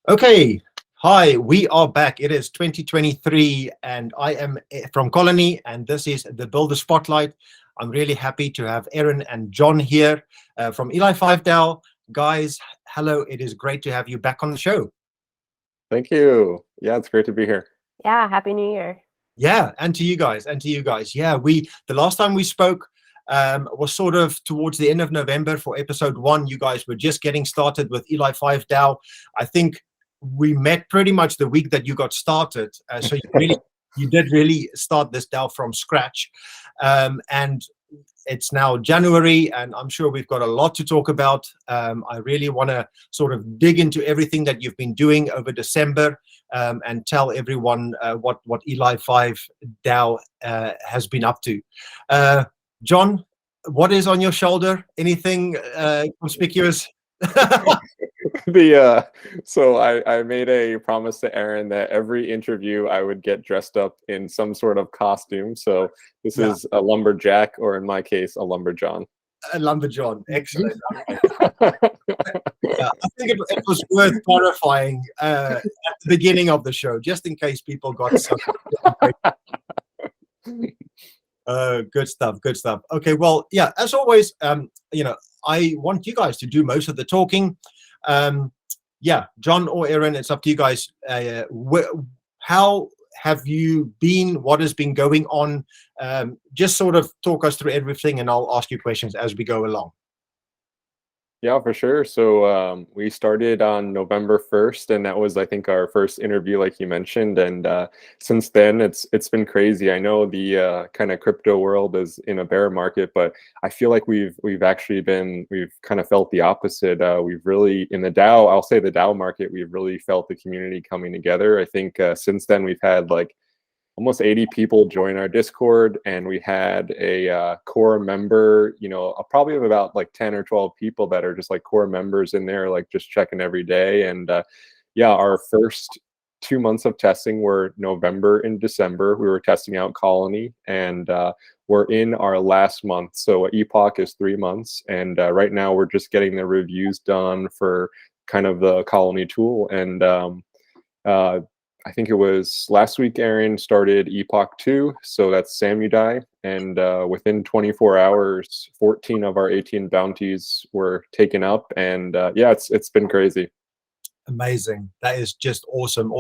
Okay, hi, we are back. It is 2023 and I am from Colony and this is the Builder Spotlight. I'm really happy to have Erin and John here from ELI5 DAO. Guys, hello, it is great to have you back on the show. Thank you. Yeah, it's great to be here. Yeah, Happy New Year. Yeah, and to you guys, Yeah, the last time we spoke was sort of towards the end of November for episode 1. You guys were just getting started with ELI5 DAO. I think we met pretty much the week that you got started. So you did really start this DAO from scratch. And it's now January, and I'm sure we've got a lot to talk about. I really want to sort of dig into everything that you've been doing over December and tell everyone what ELI5 DAO has been up to. John, what is on your shoulder? Anything conspicuous? So I made a promise to Erin that every interview I would get dressed up in some sort of costume. So this is a lumberjack, or in my case, a lumberjohn. A lumberjohn, excellent. I think it was worth clarifying at the beginning of the show, just in case people got some. Good stuff. Okay, well, yeah, as always, I want you guys to do most of the talking. Yeah, John or Erin, it's up to you guys. How have you been? What has been going on? Just sort of talk us through everything, and I'll ask you questions as we go along. Yeah, for sure. So we started on November 1st, and that was, I think, our first interview, like you mentioned. And since then, it's been crazy. I know the kind of crypto world is in a bear market, but I feel like we've kind of felt the opposite. We've really, in the DAO, I'll say the DAO market, we've really felt the community coming together. I think since then we've had like almost 80 people join our Discord, and we had a core member, probably of about like 10 or 12 people that are just like core members in there, like just checking every day. And yeah, our first 2 months of testing were November and December. We were testing out Colony, and we're in our last month. So Epoch is 3 months, and right now we're just getting the reviews done for kind of the Colony tool. And I think it was last week Erin started Epoch 2, so that's Samudai, and within 24 hours, 14 of our 18 bounties were taken up, and yeah, it's been crazy. Amazing. That is just awesome.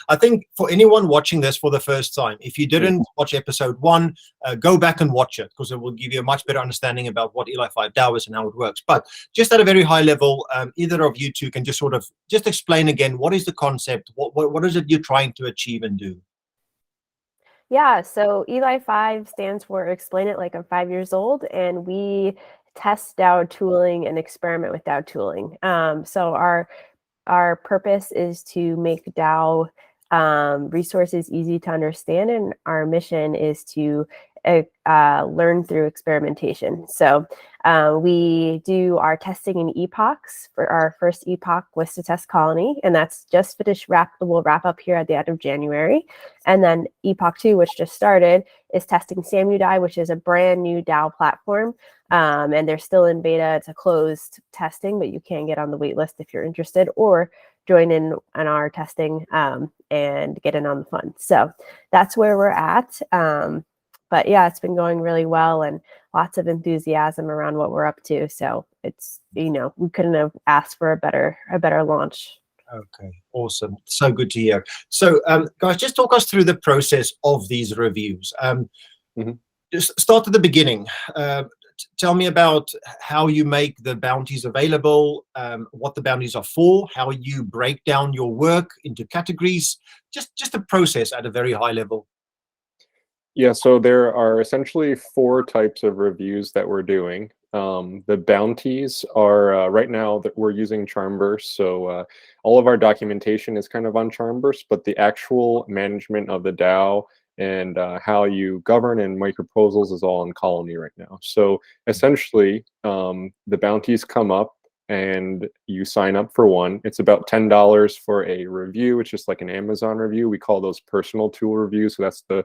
I think for anyone watching this for the first time, if you didn't watch episode 1, go back and watch it, because it will give you a much better understanding about what ELI5 DAO is and how it works. But just at a very high level, either of you two can just sort of just explain again, what is the concept? What is it you're trying to achieve and do? Yeah, so ELI5 stands for Explain It Like I'm 5 years old, and we test DAO tooling and experiment with DAO tooling. So our purpose is to make DAO resources easy to understand, and our mission is to learn through experimentation. So we do our testing in epochs. For our first epoch was to test Colony, and that's just finished. We'll wrap up here at the end of January. And then Epoch 2, which just started, is testing Samudai, which is a brand new DAO platform. And they're still in beta. It's a closed testing, but you can get on the wait list if you're interested, or join in on our testing and get in on the fun. So that's where we're at. But yeah, it's been going really well, and lots of enthusiasm around what we're up to. So it's, we couldn't have asked for a better launch. Okay, awesome. So good to hear. So guys, just talk us through the process of these reviews. Just start at the beginning. Tell me about how you make the bounties available, what the bounties are for, how you break down your work into categories, just the process at a very high level. Yeah, so there are essentially 4 types of reviews that we're doing. The bounties are right now that we're using Charmburst, so all of our documentation is kind of on Charmburst, but the actual management of the DAO and how you govern and make proposals is all in Colony right now. So essentially, the bounties come up and you sign up for one. It's about $10 for a review. It's just like an Amazon review. We call those personal tool reviews. So that's the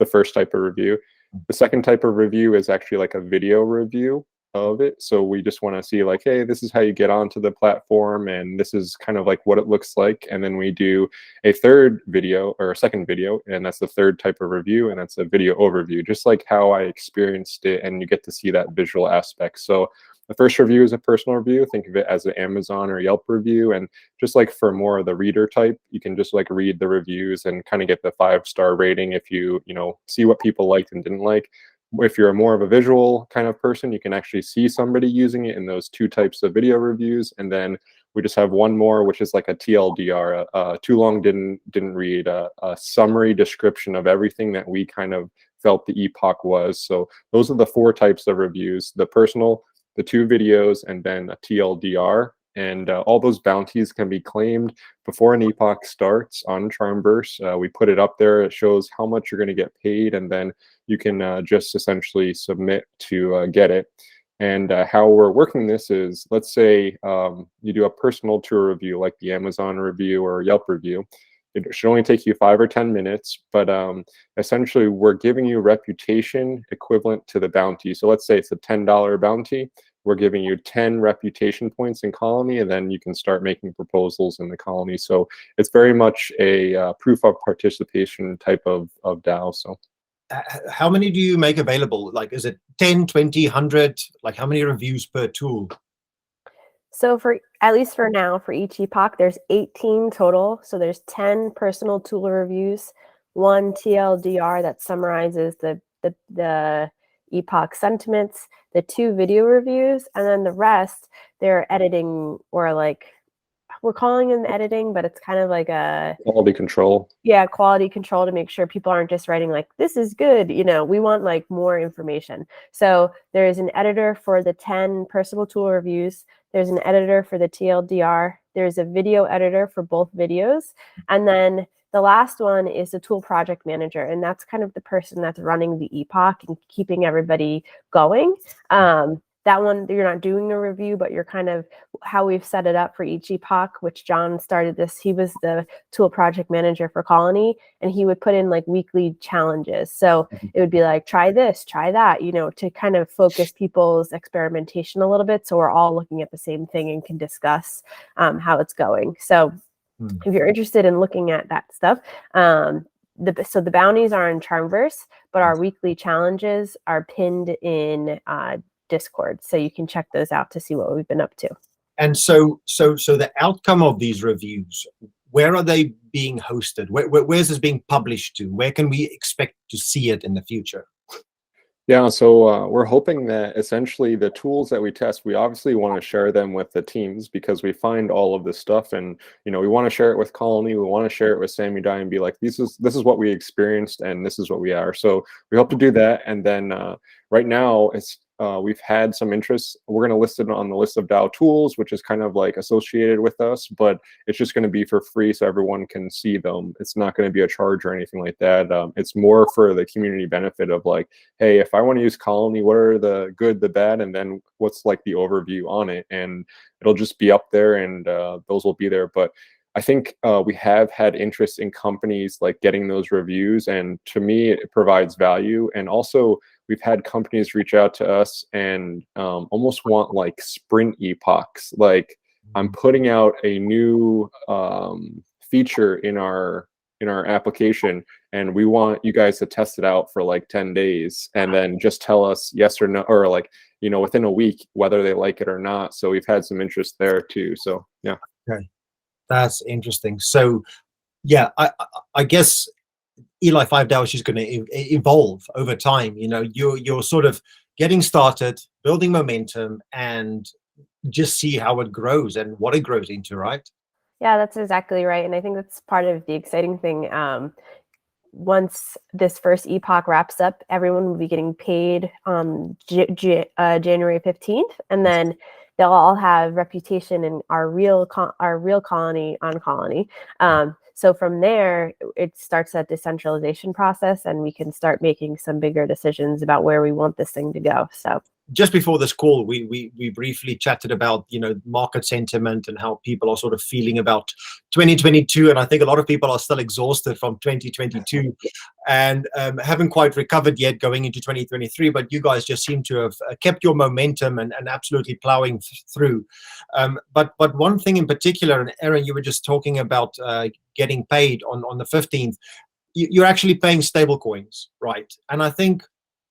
first type of review. The second type of review is actually like a video review. of it. So we just want to see like, hey, this is how you get onto the platform, and this is kind of like what it looks like. And then we do a third video or a second video, and that's the third type of review, and that's a video overview, just like how I experienced it, and you get to see that visual aspect. So the first review is a personal review. Think of it as an Amazon or Yelp review. And just like for more of the reader type, you can just like read the reviews and kind of get the 5-star rating if you see what people liked and didn't like. If you're more of a visual kind of person, you can actually see somebody using it in those 2 types of video reviews. And then we just have one more, which is like a TLDR, too long didn't read, a summary description of everything that we kind of felt the epoch was. So those are the 4 types of reviews: the personal, the 2 videos, and then a TLDR. And all those bounties can be claimed before an epoch starts on Charmverse. We put it up there. It shows how much you're going to get paid, and then you can just essentially submit to get it. And how we're working this is, let's say you do a personal tour review like the Amazon review or Yelp review. It should only take you 5 or 10 minutes, but essentially we're giving you reputation equivalent to the bounty. So let's say it's a $10 bounty. We're giving you 10 reputation points in Colony, and then you can start making proposals in the Colony. So it's very much a proof of participation type of DAO. So how many do you make available? Like, is it 10, 20, 100? Like, how many reviews per tool? So for, at least for now, for each epoch, there's 18 total. So there's 10 personal tool reviews, 1 TLDR that summarizes the epoch sentiments, the 2 video reviews, and then the rest, they're editing, or like, we're calling them editing, but it's kind of like a quality control. Yeah, quality control, to make sure people aren't just writing like, this is good. We want like more information. So there is an editor for the 10 personal tool reviews. There's an editor for the TLDR. There's a video editor for both videos. And then the last one is the tool project manager. And that's kind of the person that's running the epoch and keeping everybody going. That one, you're not doing a review, but you're kind of how we've set it up for each epoch, which John started this. He was the tool project manager for Colony, and he would put in like weekly challenges. So it would be like, try this, try that, to kind of focus people's experimentation a little bit. So we're all looking at the same thing and can discuss how it's going. So if you're interested in looking at that stuff, so the bounties are in Charmverse, but our weekly challenges are pinned in Discord, so you can check those out to see what we've been up to. And so the outcome of these reviews, where are they being hosted? Where's this being published to? Where can we expect to see it in the future? Yeah, so we're hoping that essentially the tools that we test, we obviously want to share them with the teams, because we find all of this stuff, and we want to share it with Colony, we want to share it with Samudai and be like, this is what we experienced, and this is what we are. So we hope to do that. And then right now it's we've had some interest. We're going to list it on the list of DAO tools, which is kind of like associated with us, but it's just going to be for free so everyone can see them. It's not going to be a charge or anything like that. It's more for the community benefit of like, hey, if I want to use Colony, what are the good, the bad, and then what's like the overview on it? And it'll just be up there, and those will be there. But I think we have had interest in companies like getting those reviews, and to me, it provides value. And also, we've had companies reach out to us and almost want like sprint epochs. Like, I'm putting out a new feature in our application, and we want you guys to test it out for like 10 days and then just tell us yes or no, or like, within a week, whether they like it or not. So we've had some interest there too. So yeah. Okay, that's interesting. So yeah, I guess ELI5 DAO is just going to evolve over time. You're sort of getting started, building momentum, and just see how it grows and what it grows into, right? Yeah, that's exactly right. And I think that's part of the exciting thing. Once this first epoch wraps up, everyone will be getting paid on January 15th, and then they'll all have reputation in our real colony on Colony. So from there, it starts that decentralization process, and we can start making some bigger decisions about where we want this thing to go. So just before this call, we briefly chatted about, you know, market sentiment and how people are sort of feeling about 2022, and I think a lot of people are still exhausted from 2022 and haven't quite recovered yet going into 2023. But you guys just seem to have kept your momentum and absolutely plowing through. But one thing in particular, and Aaron, you were just talking about getting paid on the 15th. You're actually paying stable coins, right? And I think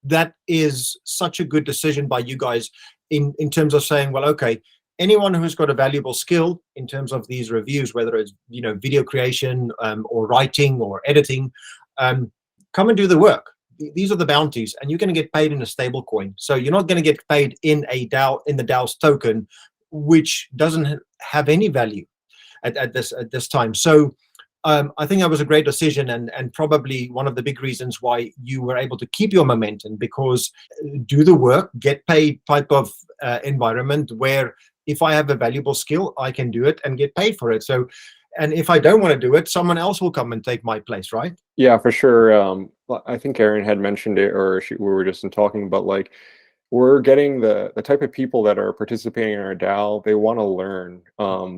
that is such a good decision by you guys in terms of saying, well, okay, anyone who's got a valuable skill in terms of these reviews, whether it's, you know, video creation or writing or editing, come and do the work. These are the bounties, and you're going to get paid in a stable coin. So you're not going to get paid in a DAO, in the DAO's token, which doesn't have any value at this time. So I think that was a great decision, and probably one of the big reasons why you were able to keep your momentum, because do the work, get paid type of environment where if I have a valuable skill, I can do it and get paid for it. So, and if I don't want to do it, someone else will come and take my place, right? Yeah, for sure. I think Aaron had mentioned it, or we were just talking about, like, we're getting the type of people that are participating in our DAO. They want to learn.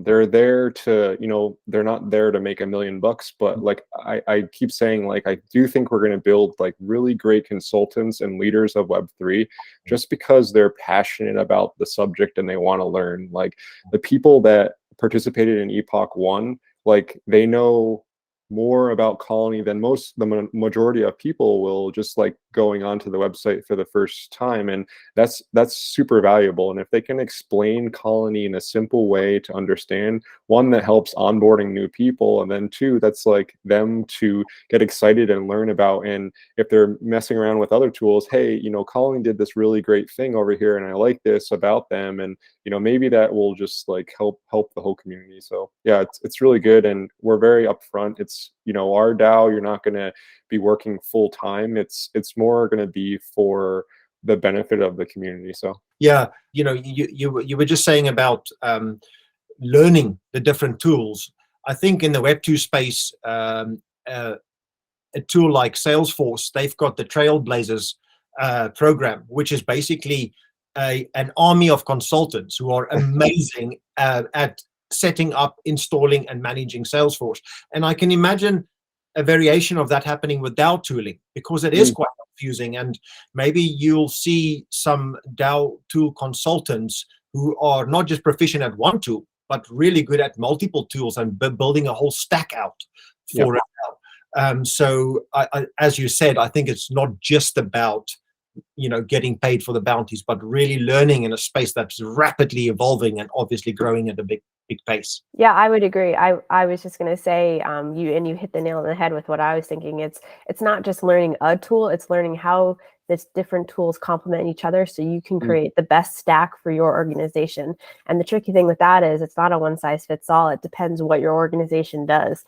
They're there to, you know, they're not there to make $1 million, but like I keep saying, like, I do think we're going to build like really great consultants and leaders of Web3 just because they're passionate about the subject and they want to learn. Like the people that participated in Epoch 1, like they know more about Colony than the majority of people will, just like going onto the website for the first time. And that's super valuable. And if they can explain Colony in a simple way to understand, one, that helps onboarding new people, and then two, that's like them to get excited and learn about. And if they're messing around with other tools, hey, you know, Colony did this really great thing over here and I like this about them, and you know, maybe that will just like help the whole community. So yeah, it's really good, and we're very upfront. It's, you know, our DAO, you're not going to be working full time. It's more going to be for the benefit of the community. So yeah, you know, you were just saying about learning the different tools. I think in the Web2 space, a tool like Salesforce, they've got the Trailblazers program, which is basically an army of consultants who are amazing at setting up, installing, and managing Salesforce. And I can imagine a variation of that happening with DAO tooling, because it is quite confusing. And maybe you'll see some DAO tool consultants who are not just proficient at one tool, but really good at multiple tools and building a whole stack out for it now. So as you said, I think it's not just about, you know, getting paid for the bounties, but really learning in a space that's rapidly evolving and obviously growing at a big pace. Yeah, I would agree. I was just going to say, you hit the nail on the head with what I was thinking. It's not just learning a tool, it's learning how these different tools complement each other so you can create the best stack for your organization. And the tricky thing with that is it's not a one size fits all. It depends what your organization does.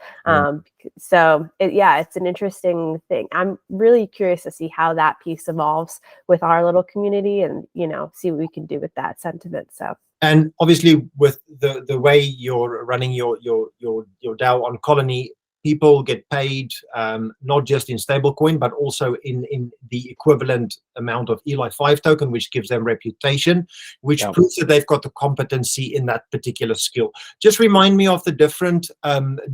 So it's an interesting thing. I'm really curious to see how that piece evolves with our little community, and, you know, see what we can do with that sentiment. So. And obviously, with the way you're running your DAO on Colony, people get paid not just in stablecoin, but also in the equivalent amount of ELI5 token, which gives them reputation, which proves that they've got the competency in that particular skill. Just remind me of the different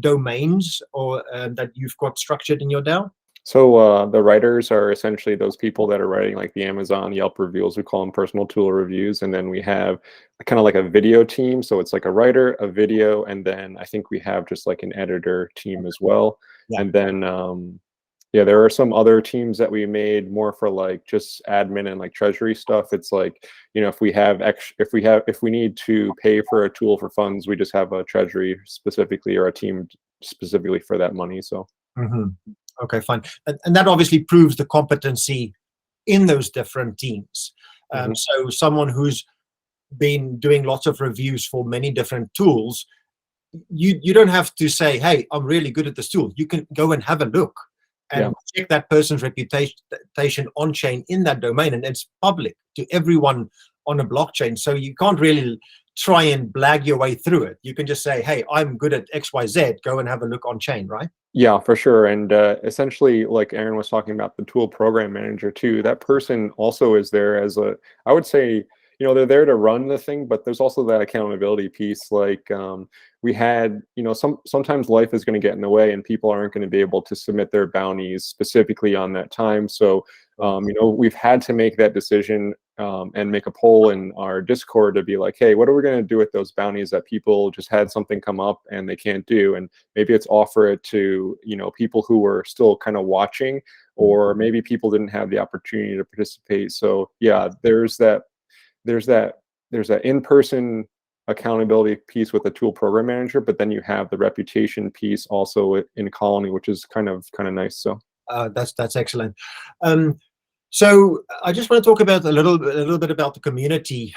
domains or that you've got structured in your DAO. So the writers are essentially those people that are writing like the Amazon Yelp reviews. We call them personal tool reviews. And then we have kind of like a video team. So it's like a writer, a video, and then I think we have just like an editor team as well. And then there are some other teams that we made more for like just admin and like treasury stuff. It's like, you know, if we need to pay for a tool for funds, we just have a treasury specifically or a team specifically for that money. So. Okay, fine. And that obviously proves the competency in those different teams. So someone who's been doing lots of reviews for many different tools, you don't have to say, hey, I'm really good at this tool. You can go and have a look and check that person's reputation on chain in that domain, and it's public to everyone on a blockchain. So you can't really try and blag your way through it. You can just say, hey, I'm good at XYZ, go and have a look on chain, right? Yeah, for sure. And essentially, like Aaron was talking about, the tool program manager too, that person also is there as I would say, they're there to run the thing, but there's also that accountability piece. Like we had, sometimes life is going to get in the way and people aren't going to be able to submit their bounties specifically on that time. So, we've had to make that decision and make a poll in our Discord to be like, hey, what are we going to do with those bounties that people just had something come up and they can't do? And maybe it's offer it to, people who were still kind of watching, or maybe people didn't have the opportunity to participate. So yeah, there's that in-person accountability piece with a tool program manager, but then you have the reputation piece also in Colony, which is kind of nice. So that's excellent. So I just want to talk about a little bit about the community.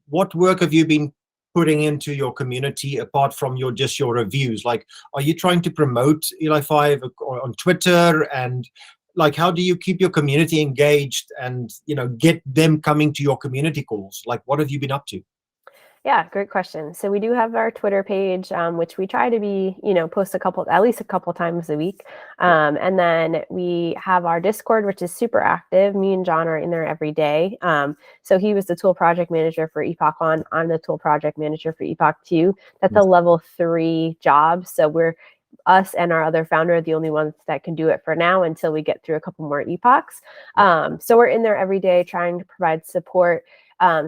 What work have you been putting into your community apart from your reviews? Like, are you trying to promote ELI5 on Twitter, and like, how do you keep your community engaged and get them coming to your community calls? Like, what have you been up to? Yeah, great question. So we do have our Twitter page, which we try to be, post at least a couple times a week. And then we have our Discord, which is super active. Me and John are in there every day. So he was the tool project manager for Epoch 1. I'm the tool project manager for Epoch 2. That's a level 3 job. So us and our other founder are the only ones that can do it for now until we get through a couple more epochs. So we're in there every day trying to provide support.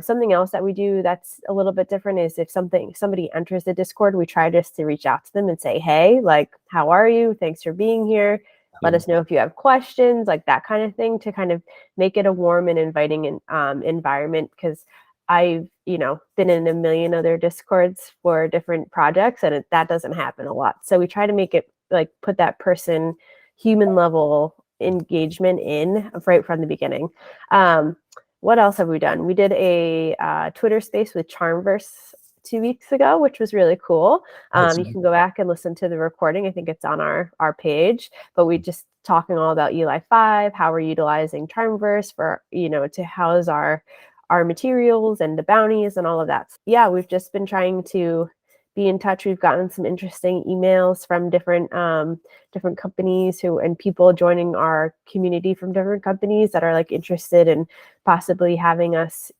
Something else that we do that's a little bit different is if somebody enters the Discord, we try just to reach out to them and say, hey, like, how are you? Thanks for being here. Let us know if you have questions, like that kind of thing, to kind of make it a warm and inviting environment. Because I've, been in a million other Discords for different projects, and that doesn't happen a lot. So we try to make it like put that person human level engagement in right from the beginning. What else have we done? We did a Twitter space with Charmverse 2 weeks ago, which was really cool. You can go back and listen to the recording. I think it's on our page, but we just talking all about ELI5, how we're utilizing Charmverse for, to house our materials and the bounties and all of that. Yeah, we've just been trying to be in touch. We've gotten some interesting emails from different companies and people joining our community from different companies that are like interested in possibly having us,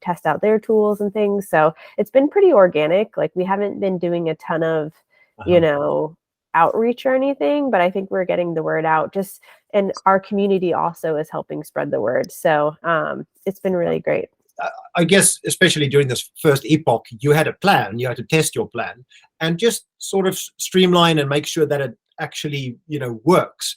test out their tools and things. So it's been pretty organic. Like, we haven't been doing a ton of, outreach or anything, but I think we're getting the word out and our community also is helping spread the word. So it's been really great. I guess, especially during this first epoch, you had a plan, you had to test your plan and just sort of streamline and make sure that it actually, works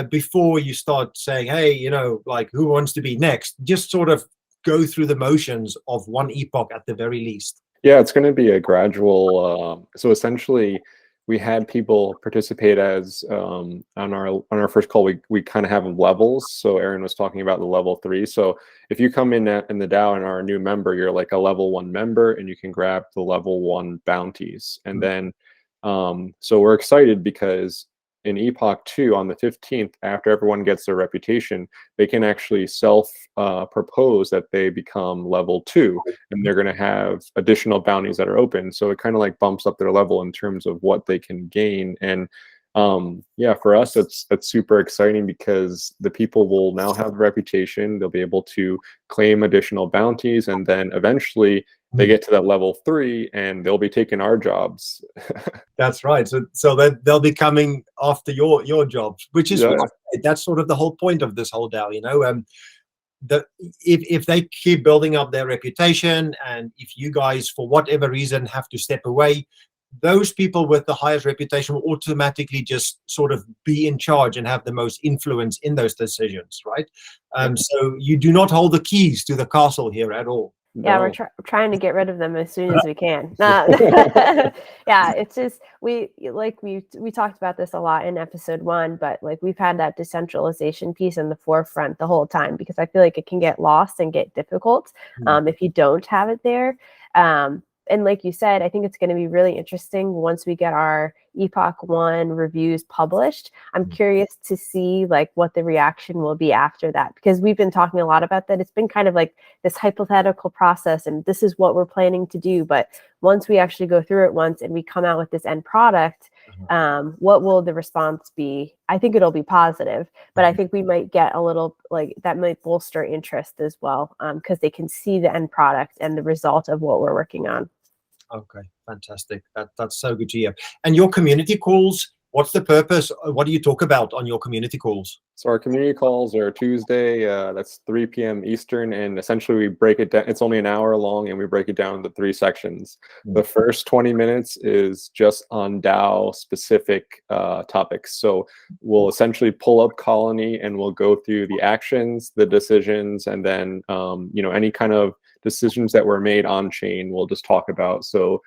before you start saying, hey, like, who wants to be next? Just sort of go through the motions of one epoch at the very least. Yeah, it's going to be a gradual. So essentially, we had people participate as on our first call. We kind of have levels. So Aaron was talking about the level 3. So if you come in the DAO and are a new member, you're like a level 1 member, and you can grab the level 1 bounties. And then so we're excited because in Epoch 2 on the 15th, after everyone gets their reputation, they can actually propose that they become level 2, and they're going to have additional bounties that are open. So it kind of like bumps up their level in terms of what they can gain. And yeah, for us, that's super exciting because the people will now have a reputation. They'll be able to claim additional bounties, and then eventually they get to that level 3 and they'll be taking our jobs. That's right. So that they'll be coming after your jobs, which is that's sort of the whole point of this whole DAO, if they keep building up their reputation, and if you guys for whatever reason have to step away, those people with the highest reputation will automatically just sort of be in charge and have the most influence in those decisions, right? So you do not hold the keys to the castle here at all. Yeah, we're trying to get rid of them as soon as we can. Yeah, it's just we talked about this a lot in episode 1, but like we've had that decentralization piece in the forefront the whole time because I feel like it can get lost and get difficult if you don't have it there. And like you said, I think it's going to be really interesting once we get our Epoch 1 reviews published. I'm curious to see like what the reaction will be after that, because we've been talking a lot about that. It's been kind of like this hypothetical process and this is what we're planning to do. But once we actually go through it once and we come out with this end product, what will the response be? I think it'll be positive, but I think we might get a little like that might bolster interest as well, because they can see the end product and the result of what we're working on. Okay, fantastic. That's so good to hear. And your community calls, what's the purpose? What do you talk about on your community calls? So our community calls are Tuesday, that's 3 p.m. Eastern, and essentially we break it down. It's only an hour long, and we break it down into 3 sections. The first 20 minutes is just on DAO specific topics. So we'll essentially pull up Colony and we'll go through the actions, the decisions, and then any kind of decisions that were made on chain we'll just talk about. So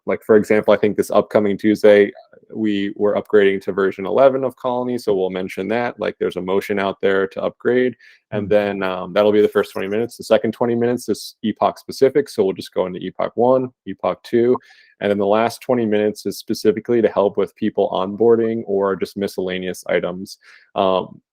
like for example, I think this upcoming Tuesday we were upgrading to version 11 of Colony, so we'll mention that like there's a motion out there to upgrade, and then that'll be the first 20 minutes. The second 20 minutes is Epoch specific, so we'll just go into Epoch 1, Epoch 2, and then the last 20 minutes is specifically to help with people onboarding or just miscellaneous items.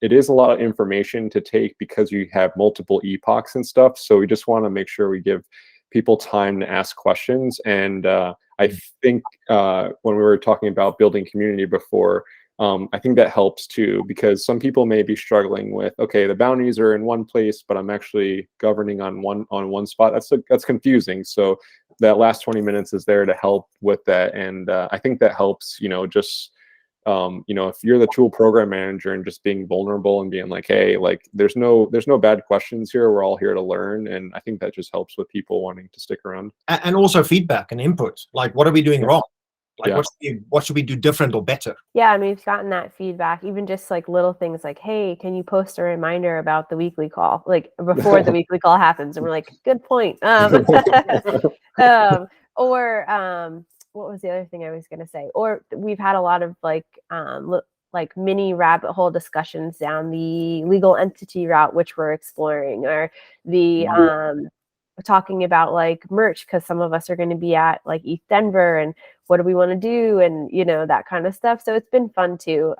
It is a lot of information to take because you have multiple epochs and stuff, so we just want to make sure we give people time to ask questions. And I think when we were talking about building community before, I think that helps too, because some people may be struggling with, okay, the bounties are in one place, but I'm actually governing on one spot. That's confusing. So that last 20 minutes is there to help with that. And I think that helps, just if you're the tool program manager and just being vulnerable and being like, hey, like there's no bad questions here. We're all here to learn. And I think that just helps with people wanting to stick around. And also feedback and input. Like, what are we doing wrong? Like, what should we do different or better? Yeah, I mean, we've gotten that feedback, even just like little things like, hey, can you post a reminder about the weekly call, like before the weekly call happens? And we're like, good point. What was the other thing I was going to say? Or we've had a lot of like mini rabbit hole discussions down the legal entity route, which we're exploring, or the talking about like merch, because some of us are going to be at like ETH Denver, and what do we want to do, and that kind of stuff. So it's been fun too.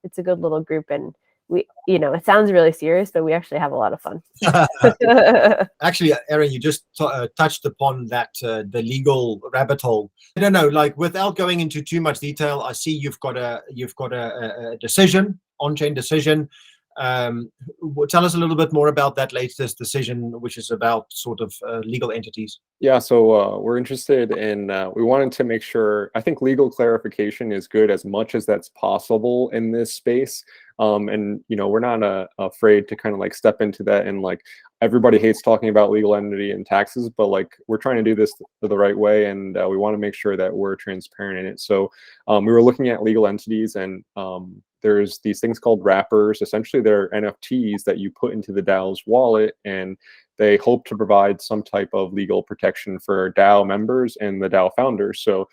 It's a good little group, and we, it sounds really serious, but we actually have a lot of fun. Actually, Aaron, you just touched upon that, the legal rabbit hole. I don't know, like without going into too much detail, I see you've got a decision, on-chain decision. Tell us a little bit more about that latest decision, which is about sort of legal entities. Yeah, so we're interested in, we wanted to make sure, I think legal clarification is good as much as that's possible in this space. And, we're not afraid to kind of like step into that, and like everybody hates talking about legal entity and taxes, but like we're trying to do this the right way, and we want to make sure that we're transparent in it. So we were looking at legal entities, and there's these things called wrappers. Essentially, they're NFTs that you put into the DAO's wallet, and they hope to provide some type of legal protection for DAO members and the DAO founders. So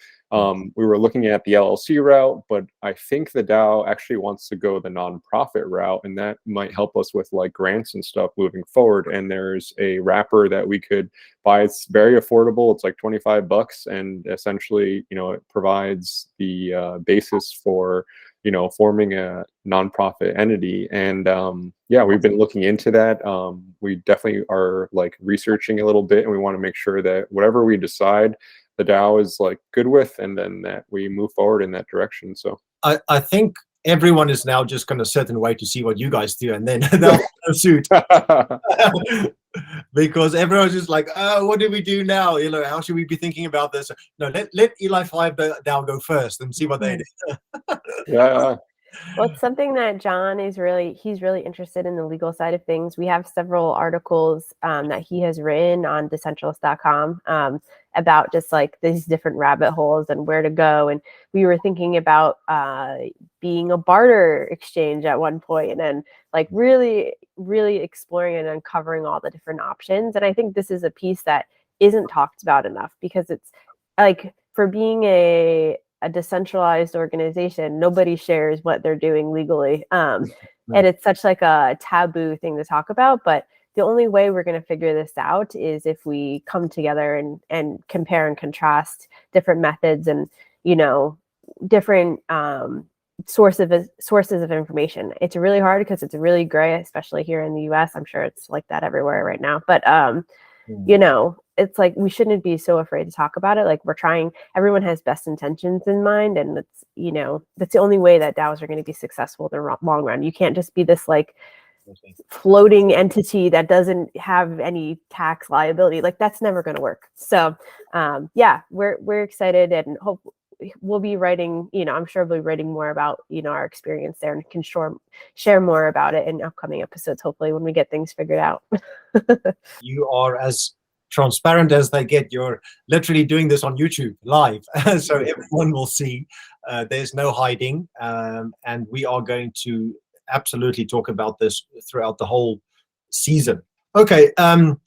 we were looking at the LLC route, but I think the DAO actually wants to go the nonprofit route, and that might help us with like grants and stuff moving forward. And there's a wrapper that we could buy. It's very affordable. It's like $25, and essentially, it provides the basis for forming a nonprofit entity. And we've been looking into that. We definitely are like researching a little bit, and we want to make sure that whatever we decide, the DAO is like good with, and then that we move forward in that direction. So I think everyone is now just going to sit and wait to see what you guys do, and then they'll follow suit. Because everyone's just like, oh, what do we do now? How should we be thinking about this? No, let ELI5 DAO go first and see what they do. Yeah. Well, it's something that John he's really interested in the legal side of things. We have several articles that he has written on decentralist.com about just like these different rabbit holes and where to go. And we were thinking about being a barter exchange at one point, and like really, really exploring and uncovering all the different options. And I think this is a piece that isn't talked about enough, because it's like, for being a decentralized organization, nobody shares what they're doing legally. And it's such like a taboo thing to talk about. But the only way we're going to figure this out is if we come together and compare and contrast different methods, and, different sources of information. It's really hard because it's really gray, especially here in the US. I'm sure it's like that everywhere right now. But you know, it's like we shouldn't be so afraid to talk about it. Like we're trying, everyone has best intentions in mind, and that's, you know, that's the only way that DAOs are going to be successful in the long run. You can't just be this like floating entity that doesn't have any tax liability. Like that's never going to work. So yeah, we're excited, and hope we'll be writing, you know, I'm sure we'll be writing more about, you know, our experience there, and can share more about it in upcoming episodes, hopefully when we get things figured out. You are as transparent as they get. You're literally doing this on YouTube live, so everyone will see. There's no hiding, and we are going to absolutely talk about this throughout the whole season. Okay,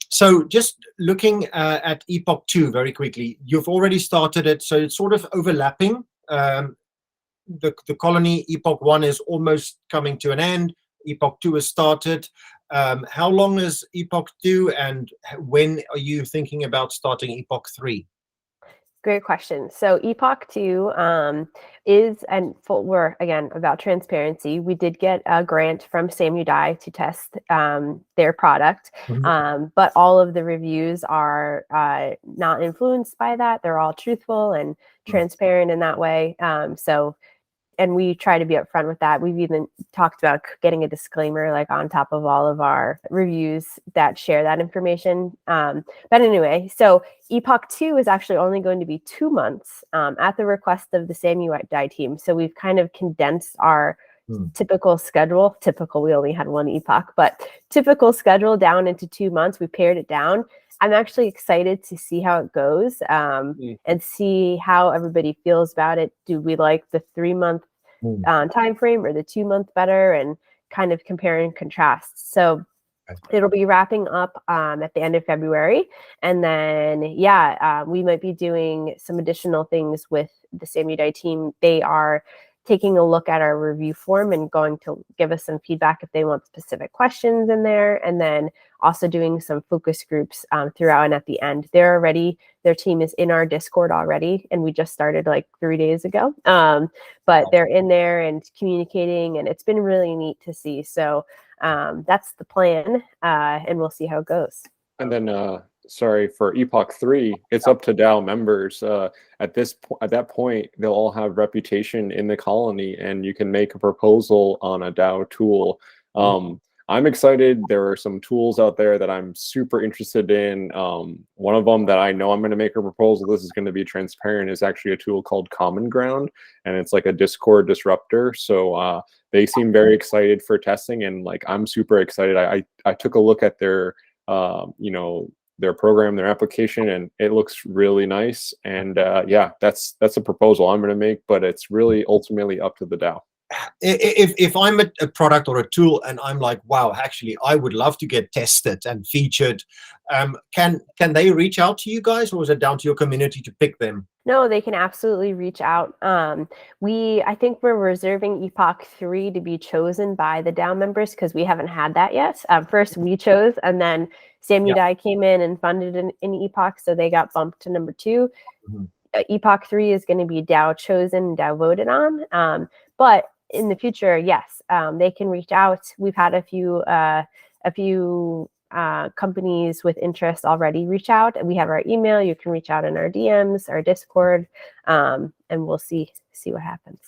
so just looking at Epoch 2 very quickly, you've already started it, so it's sort of overlapping. The colony Epoch 1 is almost coming to an end. Epoch 2 has started. How long is Epoch 2, and when are you thinking about starting Epoch 3? Great question. So Epoch 2 is, and we're again about transparency. We did get a grant from Samudai to test their product, but all of the reviews are not influenced by that. They're all truthful and transparent in that way. And we try to be upfront with that. We've even talked about getting a disclaimer like on top of all of our reviews that share that information. But anyway, so Epoch 2 is actually only going to be 2 months at the request of the Samudai team. So we've kind of condensed our typical schedule. Typical, we only had one epoch, but typical schedule down into 2 months. We pared it down. I'm actually excited to see how it goes and see how everybody feels about it. Do we like the 3-month time frame or the 2-month better, and kind of compare and contrast. So it'll be wrapping up at the end of February. And then, we might be doing some additional things with the Samudai team. They are taking a look at our review form and going to give us some feedback if they want specific questions in there, and then also doing some focus groups throughout and at the end. Their team is in our Discord already, and we just started like 3 days ago. But they're in there and communicating, and it's been really neat to see. So that's the plan, and we'll see how it goes. And then, sorry, for Epoch 3, it's up to DAO members. At that point, they'll all have reputation in the colony, and you can make a proposal on a DAO tool. I'm excited. There are some tools out there that I'm super interested in. One of them that I know I'm going to make a proposal, this is going to be transparent, is actually a tool called Common Ground, and it's like a Discord disruptor. So they seem very excited for testing, and like I'm super excited. I took a look at their their program, their application, and it looks really nice. And that's a proposal I'm going to make, but it's really ultimately up to the DAO. If I'm a product or a tool and I'm like, wow, actually I would love to get tested and featured, can they reach out to you guys, or is it down to your community to pick them? No, they can absolutely reach out. I think we're reserving Epoch 3 to be chosen by the DAO members, because we haven't had that yet. First we chose, and then Samudai came in and funded an Epoch, so they got bumped to number 2. Epoch 3 is going to be DAO chosen, DAO voted on. But in the future, yes, they can reach out. We've had a few companies with interest already reach out, and we have our email. You can reach out in our DMs, our Discord, and we'll see what happens.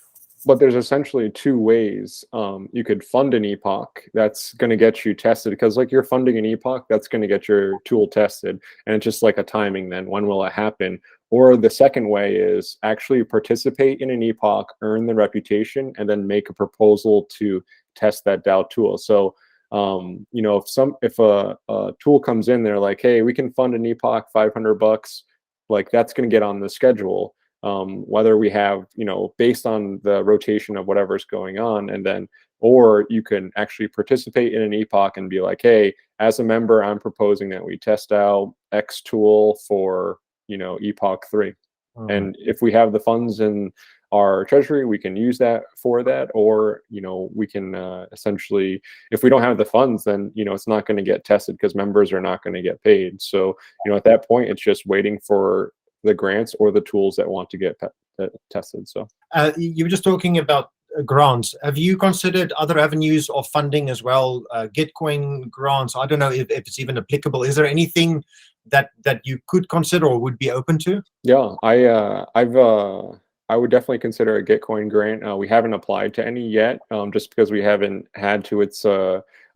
But there's essentially 2 ways. You could fund an epoch that's going to get you tested, because like you're funding an epoch that's going to get your tool tested, and it's just like a timing then. When will it happen? Or the second way is actually participate in an epoch, earn the reputation, and then make a proposal to test that DAO tool. So if a tool comes in, they're like, hey, we can fund an epoch $500, like that's going to get on the schedule. Whether we have, based on the rotation of whatever's going on, and then, or you can actually participate in an epoch and be like, hey, as a member, I'm proposing that we test out X tool for, Epoch 3. And if we have the funds in our treasury, we can use that for that, or, we can essentially, if we don't have the funds, then, it's not going to get tested because members are not going to get paid. So, at that point, it's just waiting for the grants or the tools that want to get tested. So you were just talking about grants. Have you considered other avenues of funding as well? Gitcoin grants. I don't know if it's even applicable. Is there anything that you could consider or would be open to? yeah, I would definitely consider a Gitcoin grant. We haven't applied to any yet, just because we haven't had to. It's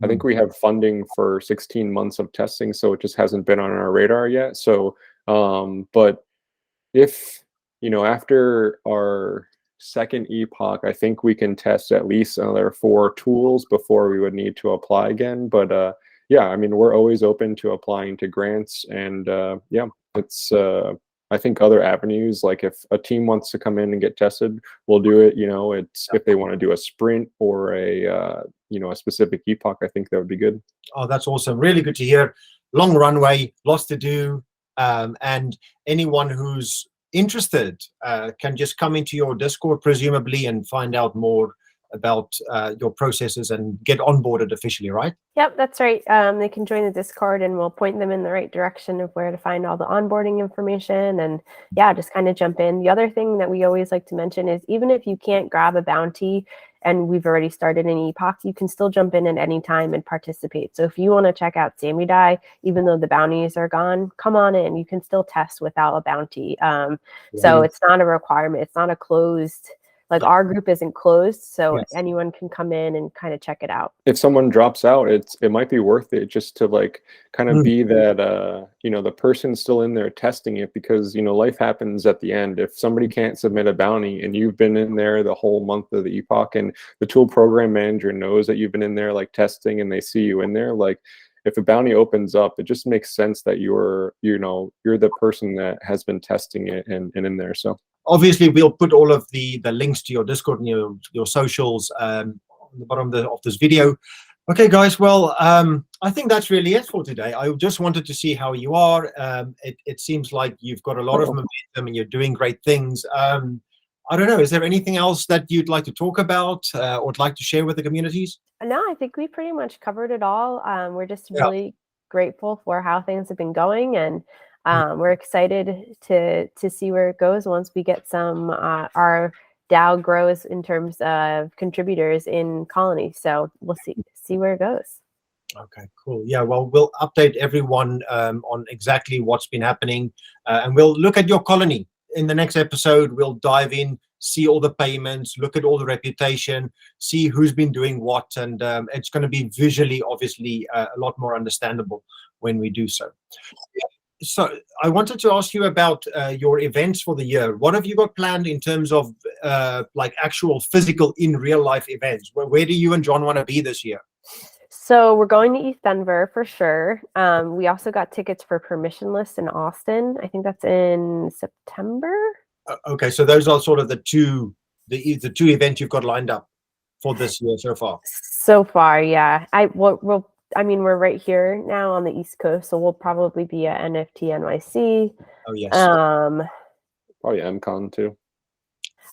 I think we have funding for 16 months of testing, so it just hasn't been on our radar yet. So, but if, after our second epoch, I think we can test at least another 4 tools before we would need to apply again. But yeah, I mean, we're always open to applying to grants, and yeah, it's I think other avenues, like if a team wants to come in and get tested, we'll do it. It's if they want to do a sprint or a specific epoch, I think that would be good. Oh, that's awesome. Really good to hear. Long runway, lots to do, and anyone who's interested can just come into your Discord, presumably, and find out more about your processes and get onboarded officially, right? Yep, that's right. They can join the Discord and we'll point them in the right direction of where to find all the onboarding information, and yeah, just kind of jump in. The other thing that we always like to mention is even if you can't grab a bounty and we've already started an epoch, you can still jump in at any time and participate. So if you want to check out Samudai, even though the bounties are gone, come on in. You can still test without a bounty. So it's not a requirement. It's not a closed, like our group isn't closed, so anyone can come in and kind of check it out. If someone drops out, it might be worth it just to like kind of be that the person still in there testing it, because life happens at the end. If somebody can't submit a bounty and you've been in there the whole month of the epoch, and the tool program manager knows that you've been in there like testing, and they see you in there, like if a bounty opens up, it just makes sense that you're the person that has been testing it and in there. So obviously, we'll put all of the links to your Discord and your socials on the bottom of this video. Okay, guys. Well, I think that's really it for today. I just wanted to see how you are. It seems like you've got a lot of momentum and you're doing great things. I don't know. Is there anything else that you'd like to talk about or would like to share with the communities? No, I think we pretty much covered it all. We're just really grateful for how things have been going, and we're excited to see where it goes once we get some our DAO grows in terms of contributors in Colony. So we'll see where it goes. Okay, cool. Yeah, well, we'll update everyone on exactly what's been happening, and we'll look at your Colony in the next episode. We'll dive in, see all the payments, look at all the reputation, see who's been doing what, and it's going to be visually, obviously, a lot more understandable when we do so. So I wanted to ask you about your events for the year. What have you got planned in terms of like actual physical in real life events? Where do you and John want to be this year? So we're going to East Denver for sure. We also got tickets for Permissionless in Austin. I think that's in September. Okay, so those are sort of the two events you've got lined up for this year so far. So far, yeah. We're right here now on the East Coast, so we'll probably be at NFT NYC. Oh yes. Probably MCon too.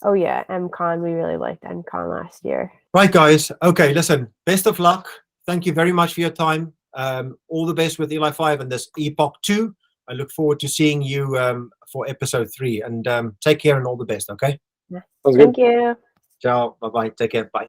Oh yeah, MCon. We really liked MCon last year. Right, guys. Okay, listen. Best of luck. Thank you very much for your time. All the best with ELI5 and this Epoch 2. I look forward to seeing you for episode 3. And take care and all the best. Okay. Yeah. Thank you. Ciao. Bye bye. Take care. Bye.